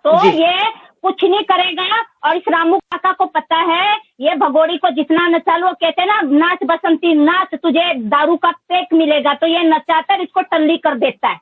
तो जी। ये कुछ नहीं करेगा। और इस रामू काका को पता है, ये भगोड़ी को जितना नचा लो, कहते हैं ना, नाच बसंती नाच, तुझे दारू का पेक मिलेगा, तो ये नचाता है, इसको टल्ली कर देता है।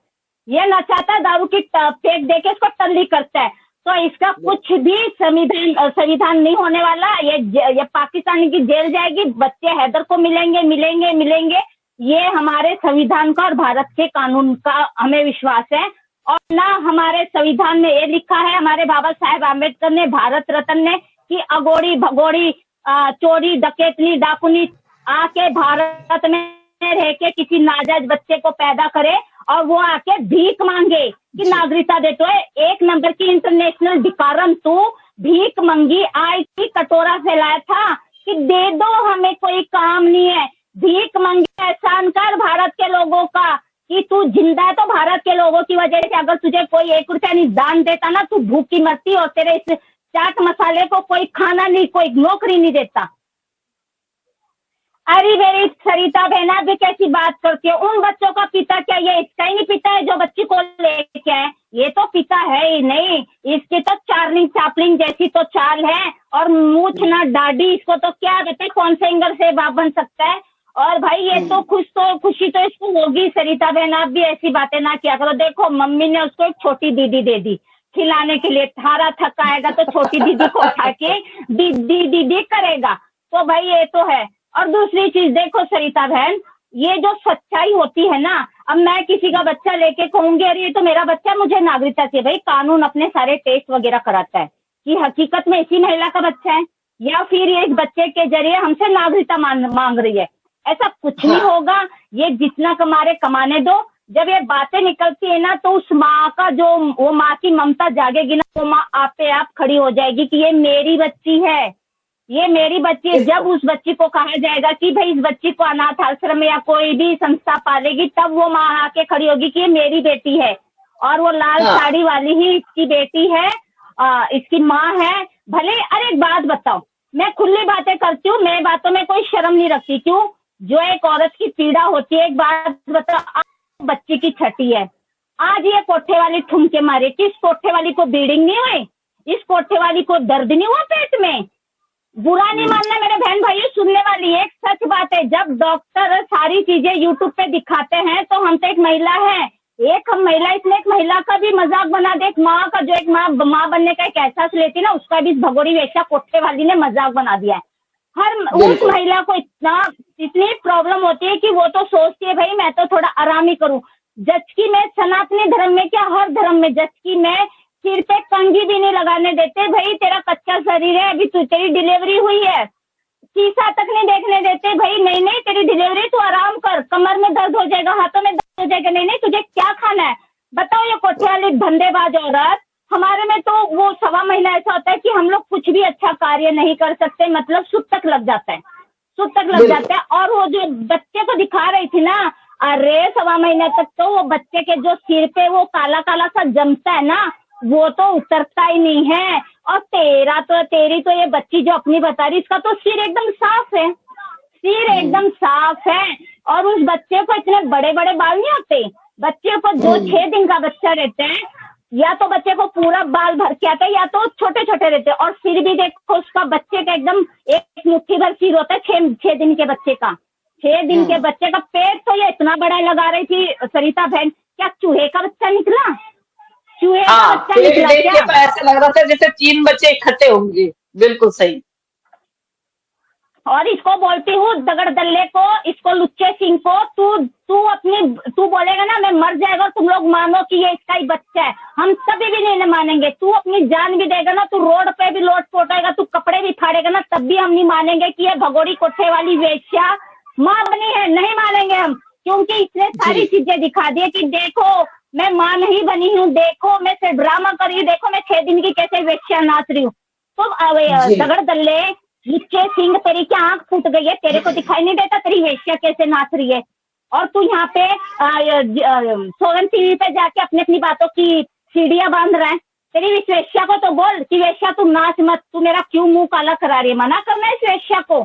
ये नचाता है, दारू की पेक देके इसको टल्ली करता है। तो इसका कुछ भी संविधान नहीं होने वाला। ये पाकिस्तान की जेल जाएगी, बच्चे हैदर को मिलेंगे मिलेंगे मिलेंगे। ये हमारे संविधान का और भारत के कानून का हमें विश्वास है। और ना हमारे संविधान में ये लिखा है, हमारे बाबा साहेब आम्बेडकर ने, भारत रत्न ने, कि अगोड़ी भगोड़ी चोरी डकैतनी डाकुनी आके भारत में रह के किसी नाजायज बच्चे को पैदा करे और वो आके भीख मांगे कि नागरिकता दे। तो एक नंबर की इंटरनेशनल धिक्कारम, तू भीख मंगी आई थी, कटोरा फैलाया था कि दे दो, हमें कोई काम नहीं है। भीख मंगी, एहसान कर भारत के लोगों का कि तू जिंदा है तो भारत के लोगों की वजह से। अगर तुझे कोई 1 रुपया नहीं दान देता ना, तू भूखी मरती, और तेरे इस चाट मसाले को कोई खाना नहीं, कोई नौकरी नहीं देता। अरे मेरी सरिता बहन, आप भी कैसी बात करती है? उन बच्चों का पिता क्या ये इसका ही नहीं पिता है जो बच्ची को लेके आए? ये तो पिता है ही नहीं, इसकी तो चार्लिंग चापलिंग जैसी तो चाल है, और मूछ ना दाढ़ी, इसको तो क्या बताए कौन से एंगल से बाप बन सकता है। और भाई ये तो खुशी तो इसको होगी। सरिता बहन, आप भी ऐसी बातें ना किया करो। देखो, मम्मी ने उसको एक छोटी दीदी दे दी खिलाने के लिए, थारा थकाएगा तो छोटी दीदी को उठा के दीदी दीदी करेगा। तो भाई ये तो है। और दूसरी चीज देखो सरिता बहन, ये जो सच्चाई होती है ना, अब मैं किसी का बच्चा लेके कहूंगी अरे ये तो मेरा बच्चा, मुझे नागरिकता चाहिए। भाई कानून अपने सारे टेस्ट वगैरह कराता है कि हकीकत में इसी महिला का बच्चा है, या फिर ये इस बच्चे के जरिए हमसे नागरिकता मांग रही है। ऐसा कुछ नहीं होगा। ये जितना कमारे कमाने दो। जब ये बातें निकलती है ना, तो उस माँ का जो, वो माँ की ममता जागेगी ना, वो माँ आपे आप खड़ी हो जाएगी कि ये मेरी बच्ची है, ये मेरी बच्ची है। जब उस बच्ची को कहा जाएगा कि भाई इस बच्ची को अनाथ आश्रम या कोई भी संस्था पालेगी, तब वो माँ आके खड़ी होगी कि ये मेरी बेटी है, और वो लाल साड़ी वाली ही इसकी बेटी है, इसकी माँ है। भले, अरे एक बात बताओ, मैं खुली बातें करती हूँ, मैं बातों में कोई शर्म नहीं रखती। क्यों? जो एक औरत की पीड़ा होती है, एक बात बताओ, बच्ची की छठी है, आज ये कोठे वाली ठुमके मारे, किस कोठे वाली को ब्लीडिंग नहीं हुई? इस कोठे वाली को दर्द नहीं हुआ पेट में? बुरा नहीं मानना मेरे बहन भाइयों, सुनने वाली एक सच बात है। जब डॉक्टर सारी चीजें यूट्यूब पे दिखाते हैं, तो हम तो एक महिला है, हम महिला, इसमें एक महिला का भी मजाक बना दे, एक माँ का, जो एक माँ बनने का एक एहसास लेती ना, उसका भी इस भगोड़ी वेश्या कोठे वाली ने मजाक बना दिया है। उस महिला को इतनी प्रॉब्लम होती है कि वो तो सोचती है भाई मैं तो थोड़ा आराम ही करूं। जबकि मैं सनातनी धर्म में क्या, हर धर्म में, जबकि मैं सिर पे कंघी भी नहीं लगाने देते। भाई तेरा कच्चा शरीर है, अभी तेरी डिलीवरी हुई है, शीशा तक नहीं देखने देते। भाई नहीं नहीं, तेरी डिलीवरी, तू आराम कर, कमर में दर्द हो जाएगा, हाथों में दर्द हो जाएगा, नहीं नहीं तुझे क्या खाना है बताओ। ये कोठे वाली धंधेबाज औरत। हमारे में तो वो 1.25 महीना ऐसा होता है कि हम लोग कुछ भी अच्छा कार्य नहीं कर सकते, मतलब सुत तक लग जाता है, सुत तक लग जाता है। और वो जो बच्चे को दिखा रही थी ना, अरे 1.25 महीने तक तो वो बच्चे के जो सिर पे वो काला काला सा जमता है ना, वो तो उतरता ही नहीं है। और तेरी तो ये बच्ची जो अपनी बता रही, इसका तो सिर एकदम साफ है, सिर एकदम साफ है। और उस बच्चे को इतने बड़े बड़े बाल नहीं होते, बच्चे को जो 6 दिन का बच्चा रहता है, या तो बच्चे को पूरा बाल भर के आता है, या तो छोटे छोटे रहते हैं। और सिर भी देखो उसका, बच्चे का एकदम एक मुट्ठी भर सिर होता है 6 दिन के बच्चे का। 6 दिन के बच्चे का पेट तो ये इतना बड़ा लगा रही थी सरिता बहन, क्या चूहे का बच्चा निकला? चूहे का बच्चा निकला क्या? तो ऐसा लग रहा था जैसे 3 बच्चे इकट्ठे होंगे। बिल्कुल सही। और इसको बोलती हूँ दगड़ दल्ले को, इसको लुच्चे सिंह को, तू बोलेगा ना मैं मर जाएगा और तुम लोग मानो कि ये इसका ही बच्चा है, हम कभी भी नहीं मानेंगे। तू अपनी जान भी देगा ना, तू रोड पे भी लोट पोटेगा, तू कपड़े भी फाड़ेगा ना, तब भी हम नहीं मानेंगे कि ये भगोड़ी कोठे वाली वेश्या माँ बनी है, नहीं मानेंगे हम। क्योंकि इसने सारी चीजें दिखा दी कि देखो मैं माँ नहीं बनी हूँ, देखो मैं सिर्फ ड्रामा कर रही हूँ, देखो मैं 6 दिन की कैसे वेश्या नाच रही हूँ। तो दगड़ दल्ले लुच्चे सिंह, तेरी क्या आंख फूट गई है? तेरे को दिखाई नहीं देता तेरी वेश्या कैसे नाच रही है? और तू यहाँ पे सोगन टीवी पे जाके अपनी अपनी बातों की सीढ़ियां बांध रहा है। तेरी इस वेश्या को तो बोल कि वेश्या तू नाच मत, तू मेरा क्यों मुंह काला करा रही है? मना करना है इस वेश्या को।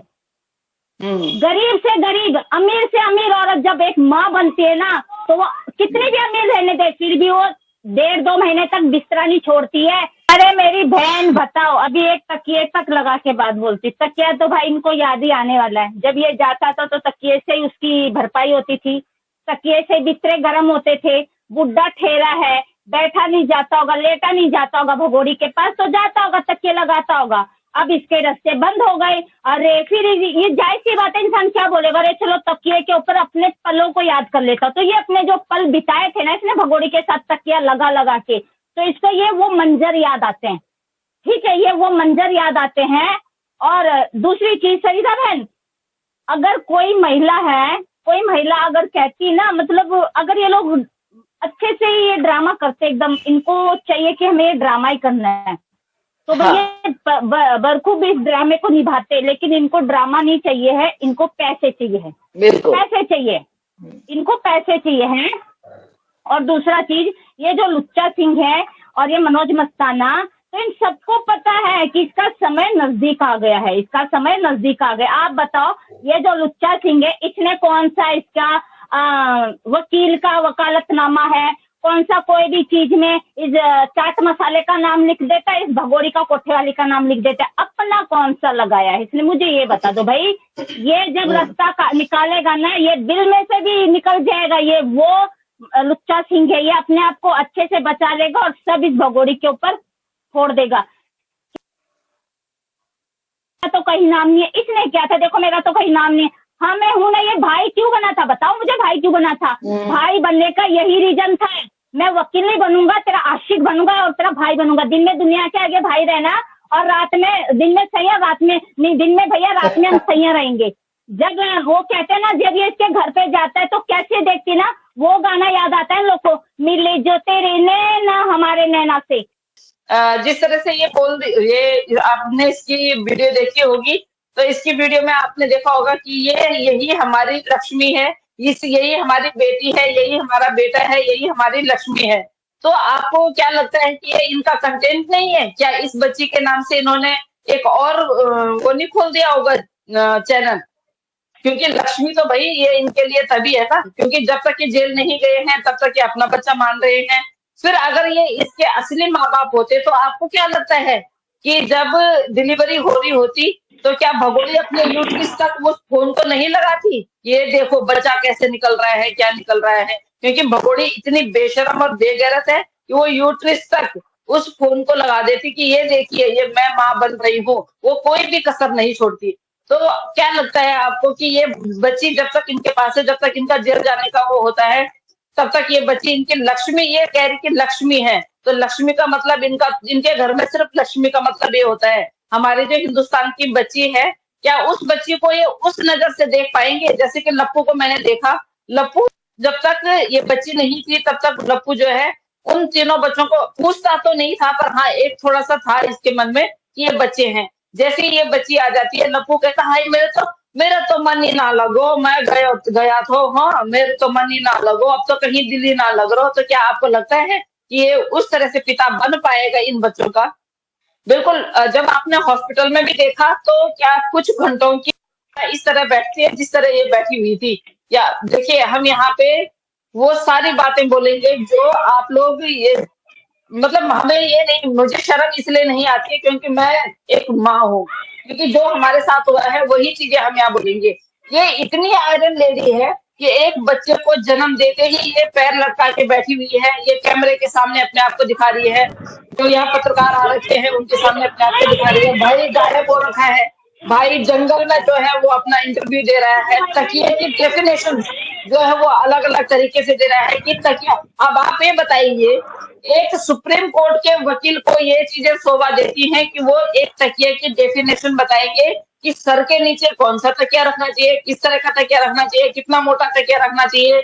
गरीब से गरीब, अमीर से अमीर औरत जब एक माँ बनती है ना, तो वो कितनी भी अमीर रहने दे, फिर भी वो 1.5-2 महीने तक बिस्तरा नहीं छोड़ती है। अरे मेरी बहन बताओ, अभी एक तकिए तक लगा के बात बोलती, तकिया तो भाई इनको याद ही आने वाला है। जब ये जाता था तो तकिए से ही उसकी भरपाई होती थी, तकिए से बिस्तरे गर्म होते थे। बुढ़ा ठेरा है, बैठा नहीं जाता होगा, लेटा नहीं जाता होगा भगोड़ी के पास, तो जाता होगा तकिए लगाता होगा। अब इसके रास्ते बंद हो गए। अरे फिर ये जाहिर सी बात है, इंसान क्या बोलेगा, अरे चलो तकिए के ऊपर अपने पलों को याद कर लेता। तो ये अपने जो पल बिताए थे ना इसने भगोड़ी के साथ तकिया लगा लगा के, तो इसको ये वो मंजर याद आते हैं। ठीक है, ये वो मंजर याद आते हैं। और दूसरी चीज सरिता बहन, अगर कोई महिला है, कोई महिला अगर कहती ना, मतलब अगर ये लोग अच्छे से ये ड्रामा करते, एकदम इनको चाहिए कि हमें ये ड्रामा ही करना है, तो हाँ। भैया बरखूब इस ड्रामे को निभाते। लेकिन इनको ड्रामा नहीं चाहिए है, इनको पैसे चाहिए है, बिल्कुल पैसे चाहिए, इनको पैसे चाहिए हैं। और दूसरा चीज, ये जो लुच्चा सिंह है और ये मनोज मस्ताना, तो इन सबको पता है कि इसका समय नजदीक आ गया है, इसका समय नजदीक आ गया। आप बताओ, ये जो लुच्चा सिंह है, इसने कौन सा इसका वकील का वकालतनामा है, कौन सा कोई भी चीज में इस चाट मसाले का नाम लिख देता है, इस भगोड़ी का कोठे वाली का नाम लिख देता है, अपना कौन सा लगाया है इसने? मुझे ये बता दो भाई। ये जब रास्ता निकालेगा ना, ये दिल में से भी निकल जाएगा, ये वो लुच्चा सिंह है, ये अपने आप को अच्छे से बचा लेगा और सब इस भगोड़ी के ऊपर छोड़ देगा। तो कहीं नाम नहीं है, इसने क्या था, देखो मेरा तो कहीं नाम नहीं है। हाँ मैं हूं ना, ये भाई क्यों बना था बताओ मुझे, भाई क्यों बना था? भाई बनने का यही रीजन था, मैं वकील नहीं बनूंगा, तेरा आशिक बनूंगा और तेरा भाई बनूंगा। दिन में दुनिया के आगे भाई रहना, और रात में, दिन में सैया, रात में नहीं, दिन में भैया, रात में हम सैया रहेंगे। जब वो कहते हैं ना, जब ये इसके घर पे जाता है तो कैसे देखती ना, वो गाना याद आता है लोग को, मिले जो तेरे नैना हमारे नैना से। जिस तरह से ये आपने इसकी वीडियो देखी होगी, तो इसकी वीडियो में आपने देखा होगा कि यही हमारी लक्ष्मी है, यही हमारी बेटी है, यही हमारा बेटा है, यही हमारी लक्ष्मी है। तो आपको क्या लगता है कि ये इनका कंटेंट नहीं है क्या? इस बच्ची के नाम से इन्होंने एक और वो नहीं खोल दिया होगा चैनल? क्योंकि लक्ष्मी तो भाई ये इनके लिए तभी है ना, क्योंकि जब तक ये जेल नहीं गए हैं तब तक ये अपना बच्चा मान रहे हैं। फिर अगर ये इसके असली माँ बाप होते तो आपको क्या लगता है कि जब डिलीवरी हो रही होती तो क्या भगोड़ी अपने यूट्यूब तक वो फोन को नहीं लगाती? ये देखो बच्चा कैसे निकल रहा है, क्या निकल रहा है। क्योंकि भगोड़ी इतनी बेशरम और बेगैरत है कि वो यूट्यूब तक उस फोन को लगा देती कि ये देखिए ये मैं माँ बन रही हूँ, वो कोई भी कसर नहीं छोड़ती। तो क्या लगता है आपको कि ये बच्ची जब तक इनके पास है, जब तक इनका जेल जाने का वो होता है, तब तक ये बच्ची इनकी लक्ष्मी, ये कह रही कि लक्ष्मी है, तो लक्ष्मी का मतलब इनके घर में सिर्फ लक्ष्मी का मतलब ये होता है। हमारी जो हिंदुस्तान की बच्ची है, क्या उस बच्ची को ये उस नजर से देख पाएंगे? जैसे कि लप्पू को मैंने देखा, लप्पू जब तक ये बच्ची नहीं थी तब तक लप्पू जो है उन तीनों बच्चों को पूछता तो नहीं था, पर हाँ एक थोड़ा सा था इसके मन में कि ये बच्चे हैं। जैसे ही ये बच्ची आ जाती है, लप्पू कहता हाय मेरा तो मन ही ना लगो, मैं गया तो हाँ मेरे तो मन ही ना लगो, अब तो कहीं दिल ही ना लग रहा। तो क्या आपको लगता है कि ये उस तरह से पिता बन पाएगा इन बच्चों का? बिल्कुल। जब आपने हॉस्पिटल में भी देखा तो क्या कुछ घंटों की इस तरह बैठती है जिस तरह ये बैठी हुई थी? या देखिए हम यहाँ पे वो सारी बातें बोलेंगे जो आप लोग ये, मतलब हमें ये नहीं, मुझे शर्म इसलिए नहीं आती है क्योंकि मैं एक माँ हूँ, क्योंकि जो हमारे साथ हुआ है वही चीजें हम यहाँ बोलेंगे। ये इतनी आयरन लेडी है कि एक बच्चे को जन्म देते ही ये पैर लटका के बैठी हुई है, ये कैमरे के सामने अपने आप को दिखा रही है, जो यहाँ पत्रकार आ रखे हैं उनके सामने अपने आप को दिखा रही है। भाई गायब हो रखा है, भाई जंगल में जो है वो अपना इंटरव्यू दे रहा है, तकिए की डेफिनेशन जो है वो अलग अलग तरीके से दे रहा है कि तकिया। अब आप ये बताइए, एक सुप्रीम कोर्ट के वकील को ये चीजें शोभा देती हैं कि वो एक तकिए की डेफिनेशन बताएंगे कि सर के नीचे कौन सा तकिया रखना चाहिए, किस तरह का तकिया रखना चाहिए, कितना मोटा तकिया रखना चाहिए,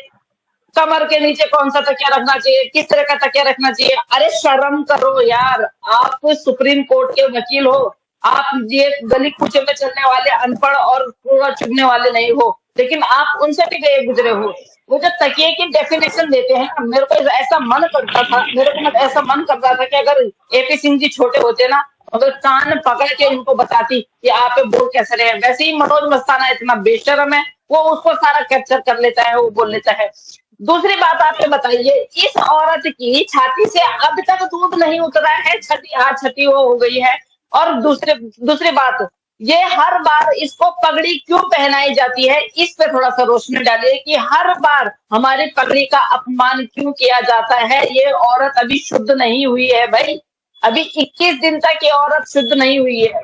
कमर के नीचे कौन सा तकिया रखना चाहिए, किस तरह का तकिया रखना चाहिए। अरे शर्म करो यार, आप सुप्रीम कोर्ट के वकील हो, आप ये गली कूचे में चलने वाले अनपढ़ और कूड़ा चुगने वाले नहीं हो, लेकिन आप उनसे भी गए गुजरे हो। वो जो तकिए की डेफिनेशन देते हैं, मेरे को ऐसा मन करता था, ऐसा मन करता था कि अगर एपी सिंह जी छोटे होते ना, अगर कान पकड़ के इनको बताती कि आप बोल कैसे रहे हैं। वैसे ही मनोज मस्ताना इतना बेशरम है, वो उसको सारा कैप्चर कर लेता है, वो बोल लेता है। दूसरी बात आप ये बताइए, इस औरत की छाती से अब तक दूध नहीं उतरा है, छठी आज छठी वो हो गई है। और दूसरी बात, ये हर बार इसको पगड़ी क्यों पहनाई जाती है, इस पे थोड़ा सा रोशनी डालिए कि हर बार हमारी पगड़ी का अपमान क्यों किया जाता है। ये औरत अभी शुद्ध नहीं हुई है भाई, अभी 21 दिन तक ये औरत शुद्ध नहीं हुई है।